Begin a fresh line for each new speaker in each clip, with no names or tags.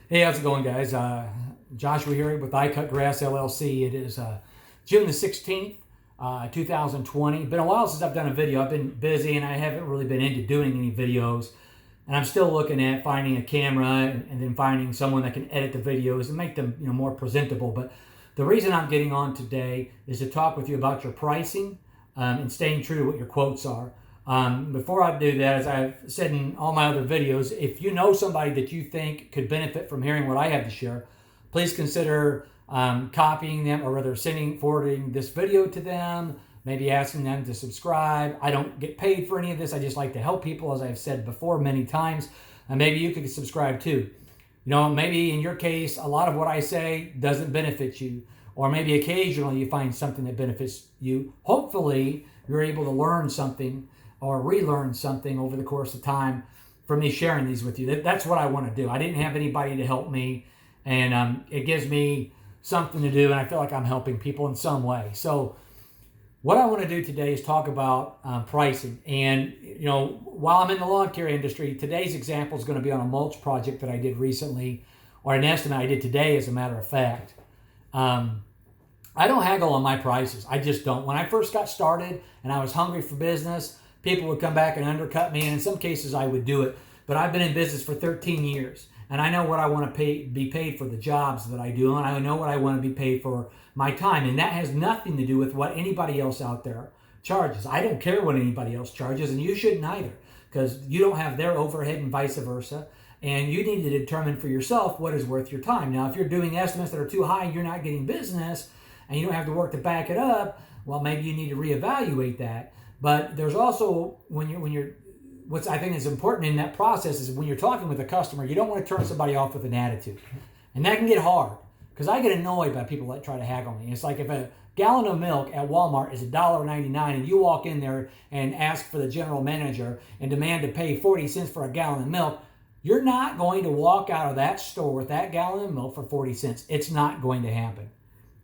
Hey, how's it going, guys? Joshua here with I Cut Grass LLC. It is June the 16th, 2020. Been a while since I've done a video. I've been busy and I haven't really been into doing any videos. And I'm still looking at finding a camera and then finding someone that can edit the videos and make them, more presentable. But the reason I'm getting on today is to talk with you about your pricing and staying true to what your quotes are. Before I do that, as I've said in all my other videos, if you know somebody that you think could benefit from hearing what I have to share, please consider copying them, or rather forwarding this video to them, maybe asking them to subscribe. I don't get paid for any of this. I just like to help people, as I've said before many times. And maybe you could subscribe too. Maybe in your case, a lot of what I say doesn't benefit you, or maybe occasionally you find something that benefits you. Hopefully, you're able to learn something or relearn something over the course of time from me sharing these with you. That's what I want to do. I didn't have anybody to help me, and it gives me something to do, and I feel like I'm helping people in some way. So what I want to do today is talk about pricing. And, while I'm in the lawn care industry, today's example is going to be on a mulch project that I did recently, or an estimate I did today, as a matter of fact. I don't haggle on my prices. I just don't. When I first got started and I was hungry for business, people would come back and undercut me, and in some cases I would do it. But I've been in business for 13 years, and I know what I want to be paid for the jobs that I do, and I know what I want to be paid for my time, and that has nothing to do with what anybody else out there charges. I don't care what anybody else charges, and you shouldn't either, because you don't have their overhead and vice versa, and you need to determine for yourself what is worth your time. Now, if you're doing estimates that are too high and you're not getting business, and you don't have the work to back it up, well, maybe you need to reevaluate that. But there's also, what I think is important in that process is when you're talking with a customer, you don't want to turn somebody off with an attitude. And that can get hard, because I get annoyed by people that try to haggle me. It's like if a gallon of milk at Walmart is $1.99 and you walk in there and ask for the general manager and demand to pay 40 cents for a gallon of milk, you're not going to walk out of that store with that gallon of milk for 40 cents. It's not going to happen.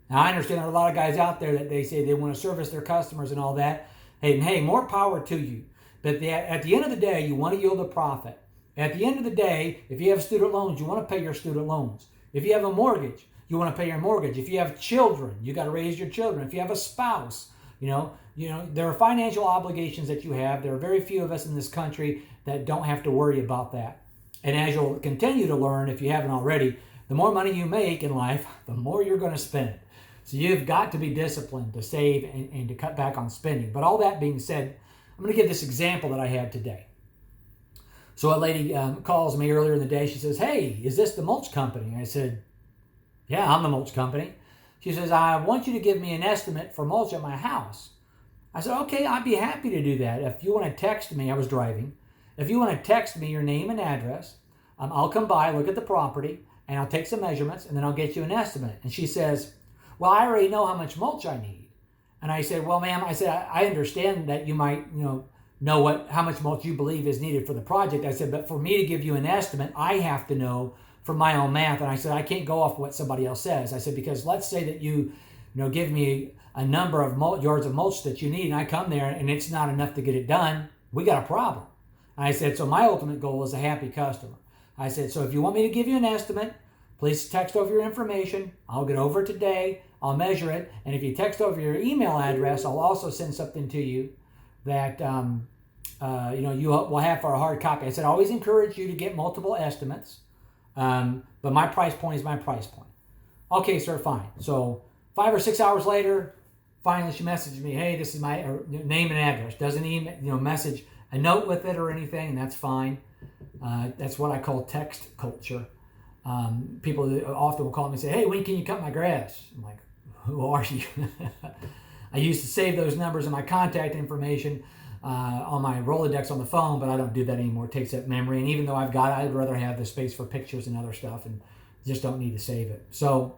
Now, I understand there are a lot of guys out there that they say they want to service their customers and all that. Hey, more power to you. But at the end of the day, you want to yield a profit. At the end of the day, if you have student loans, you want to pay your student loans. If you have a mortgage, you want to pay your mortgage. If you have children, you got to raise your children. If you have a spouse, there are financial obligations that you have. There are very few of us in this country that don't have to worry about that. And as you'll continue to learn, if you haven't already, the more money you make in life, the more you're going to spend. So you've got to be disciplined to save and to cut back on spending. But all that being said, I'm going to give this example that I had today. So a lady calls me earlier in the day. She says, "Hey, is this the mulch company?" I said, "Yeah, I'm the mulch company." She says, "I want you to give me an estimate for mulch at my house." I said, "Okay, I'd be happy to do that. If you want to text me," I was driving, "if you want to text me your name and address, I'll come by, look at the property, and I'll take some measurements, and then I'll get you an estimate." And she says, "Well, I already know how much mulch I need." And I said, "Well, ma'am," I understand that you might, know how much mulch you believe is needed for the project." I said, "But for me to give you an estimate, I have to know from my own math." And I said, "I can't go off what somebody else says." I said, "Because let's say that you give me a number of yards of mulch that you need, and I come there and it's not enough to get it done. We got a problem." And I said, "So my ultimate goal is a happy customer." I said, "So if you want me to give you an estimate, please text over your information. I'll get over it today. I'll measure it. And if you text over your email address, I'll also send something to you that you will have for a hard copy." I said, "I always encourage you to get multiple estimates, but my price point is my price point." "Okay, sir, fine." So 5 or 6 hours later, finally she messaged me, "Hey, this is my name and address." Doesn't even message a note with it or anything, and that's fine. That's what I call text culture. People often will call me and say, "Hey, when can you cut my grass?" I'm like, "Who are you?" I used to save those numbers and my contact information on my Rolodex on the phone, but I don't do that anymore. It takes up memory, and even though I'd rather have the space for pictures and other stuff, and just don't need to save it. So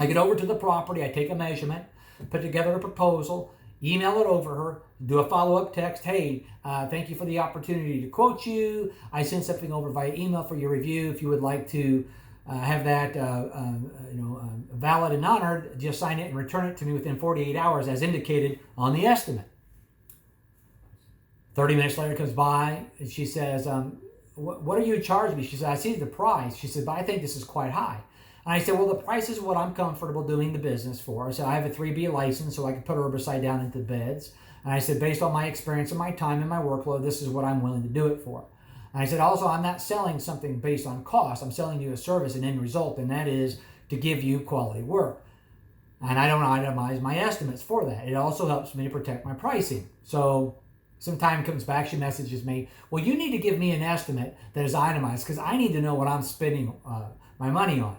I get over to the property, I take a measurement, put together a proposal, email it over her, do a follow-up text. "Hey, thank you for the opportunity to quote you. I send something over via email for your review. If you would like to have that valid and honored, just sign it and return it to me within 48 hours as indicated on the estimate." 30 minutes later comes by and she says, what are you charging me? She said, I see the price. She said, but I think this is quite high. And I said, well, the price is what I'm comfortable doing the business for. I said, I have a 3B license, so I can put herbicide down into beds. And I said, based on my experience and my time and my workload, this is what I'm willing to do it for. And I said, also, I'm not selling something based on cost. I'm selling you a service and end result, and that is to give you quality work. And I don't itemize my estimates for that. It also helps me to protect my pricing. So some time comes back, she messages me, well, you need to give me an estimate that is itemized because I need to know what I'm spending my money on.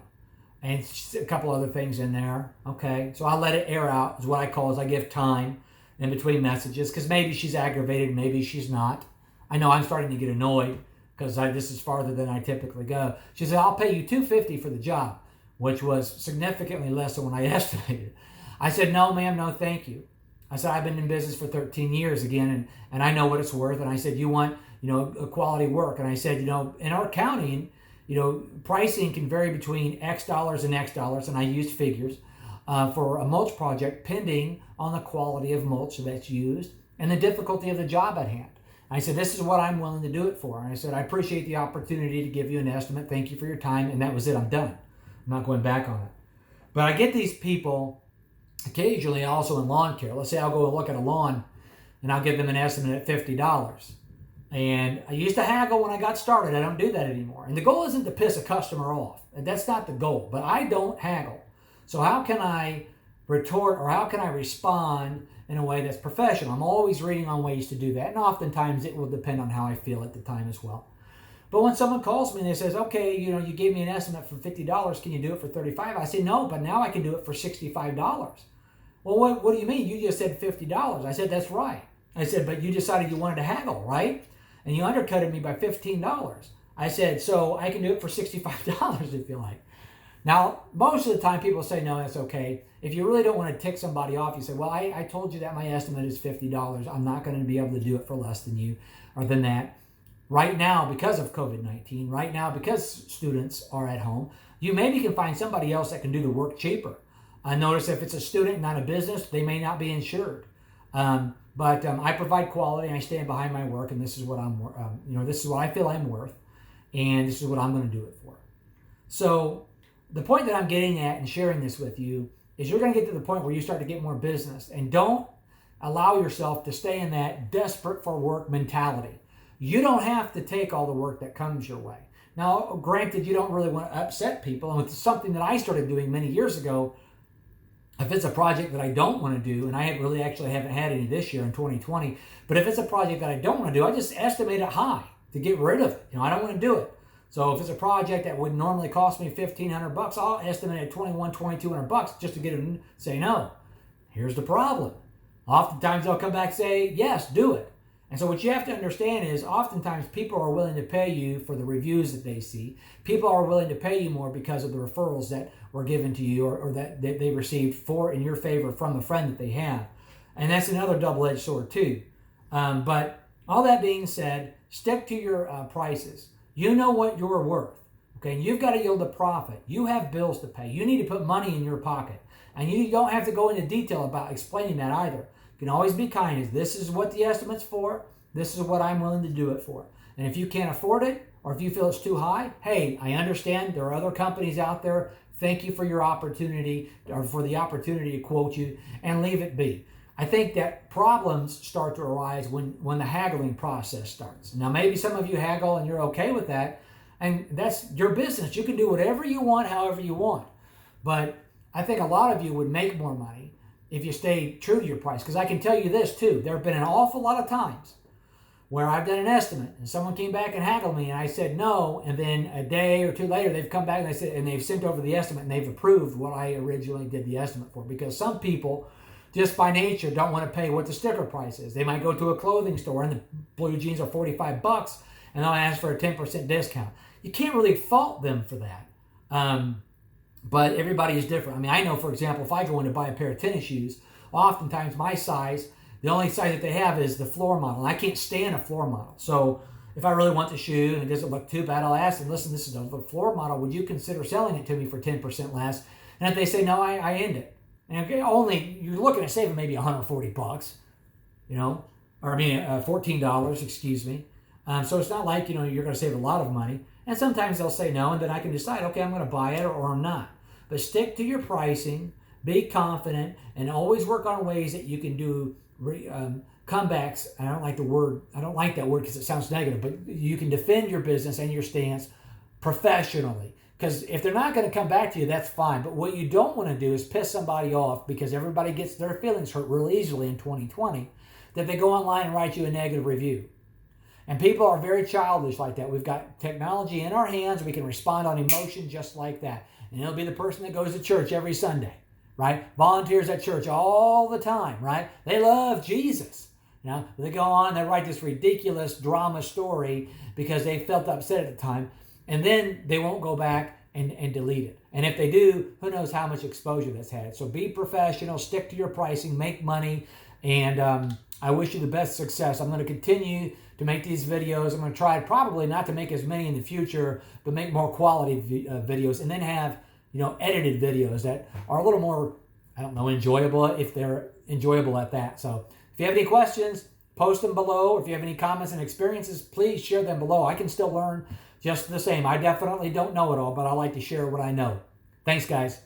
And a couple other things in there. Okay, so I'll let it air out, is what I call, is I give time in between messages, because maybe she's aggravated, maybe she's not. I know I'm starting to get annoyed because this is farther than I typically go. She said, I'll pay you $250 for the job, which was significantly less than what I estimated. I said, no, ma'am, no, thank you. I said, I've been in business for 13 years again, and I know what it's worth. And I said, you want, a quality work. And I said, in our county, pricing can vary between X dollars and X dollars, and I used figures for a mulch project, pending on the quality of mulch that's used and the difficulty of the job at hand. I said, this is what I'm willing to do it for. And I said, I appreciate the opportunity to give you an estimate. Thank you for your time. And that was it. I'm done. I'm not going back on it. But I get these people occasionally also in lawn care. Let's say I'll go and look at a lawn and I'll give them an estimate at $50. And I used to haggle when I got started. I don't do that anymore. And the goal isn't to piss a customer off. That's not the goal. But I don't haggle. So how can I retort, or how can I respond in a way that's professional? I'm always reading on ways to do that. And oftentimes it will depend on how I feel at the time as well. But when someone calls me and they says, okay, you gave me an estimate for $50. Can you do it for $35? I say, no, but now I can do it for $65. Well, what do you mean? You just said $50. I said, that's right. I said, but you decided you wanted to haggle, right? And you undercutted me by $15. I said, so I can do it for $65 if you like. Now, most of the time people say, no, that's okay. If you really don't want to tick somebody off, you say, well, I told you that my estimate is $50. I'm not going to be able to do it for less than you or than that. Right now, because of COVID-19, right now, because students are at home, you maybe can find somebody else that can do the work cheaper. I notice if it's a student, not a business, they may not be insured. But I provide quality, and I stand behind my work, and this is what this is what I feel I'm worth, and this is what I'm going to do it for. So the point that I'm getting at and sharing this with you is you're going to get to the point where you start to get more business, and don't allow yourself to stay in that desperate for work mentality. You don't have to take all the work that comes your way. Now, granted, you don't really want to upset people, and it's something that I started doing many years ago. If it's a project that I don't want to do, and I haven't had any this year in 2020, but if it's a project that I don't want to do, I just estimate it high to get rid of it. I don't want to do it. So if it's a project that would normally cost me $1,500, I'll estimate it at $2,200 just to get them to say no. Here's the problem. Oftentimes they'll come back and say, yes, do it. And so what you have to understand is oftentimes people are willing to pay you for the reviews that they see. People are willing to pay you more because of the referrals that were given to you or that they received in your favor from a friend that they have. And that's another double-edged sword too. But all that being said, stick to your prices. You know what you're worth. Okay, and you've got to yield a profit. You have bills to pay. You need to put money in your pocket. And you don't have to go into detail about explaining that either. You can always be kind. This is what the estimate's for. This is what I'm willing to do it for. And if you can't afford it, or if you feel it's too high, hey, I understand there are other companies out there. Thank you for your opportunity, or for the opportunity to quote you, and leave it be. I think that problems start to arise when the haggling process starts. Now, maybe some of you haggle and you're okay with that, and that's your business. You can do whatever you want, however you want. But I think a lot of you would make more money if you stay true to your price. Because I can tell you this too, there have been an awful lot of times where I've done an estimate and someone came back and haggled me and I said no, and then a day or two later they've come back and they've sent over the estimate and they've approved what I originally did the estimate for. Because some people just by nature don't want to pay what the sticker price is. They might go to a clothing store and the blue jeans are $45 and they'll ask for a 10% discount. You can't really fault them for that. But everybody is different. I mean, I know, for example, if I go in to buy a pair of tennis shoes, oftentimes my size, the only size that they have is the floor model. And I can't stand a floor model. So if I really want the shoe and it doesn't look too bad, I'll ask them, listen, this is the floor model. Would you consider selling it to me for 10% less? And if they say no, I end it. And you're looking at saving maybe $140, $14, excuse me. So it's not like, you're going to save a lot of money. And sometimes they'll say no, and then I can decide, okay, I'm going to buy it or I'm not. But stick to your pricing, be confident, and always work on ways that you can do comebacks. I don't like that word because it sounds negative, but you can defend your business and your stance professionally. Because if they're not going to come back to you, that's fine. But what you don't want to do is piss somebody off, because everybody gets their feelings hurt real easily in 2020, that they go online and write you a negative review. And people are very childish like that. We've got technology in our hands. We can respond on emotion just like that. And it'll be the person that goes to church every Sunday, right? Volunteers at church all the time, right? They love Jesus. They go on, they write this ridiculous drama story because they felt upset at the time. And then they won't go back and delete it. And if they do, who knows how much exposure that's had. So be professional, stick to your pricing, make money, and I wish you the best success. I'm going to continue to make these videos. I'm going to try probably not to make as many in the future, but make more quality videos, and then have edited videos that are a little more, enjoyable, if they're enjoyable at that. So if you have any questions, post them below. If you have any comments and experiences, please share them below. I can still learn just the same. I definitely don't know it all, but I like to share what I know. Thanks, guys.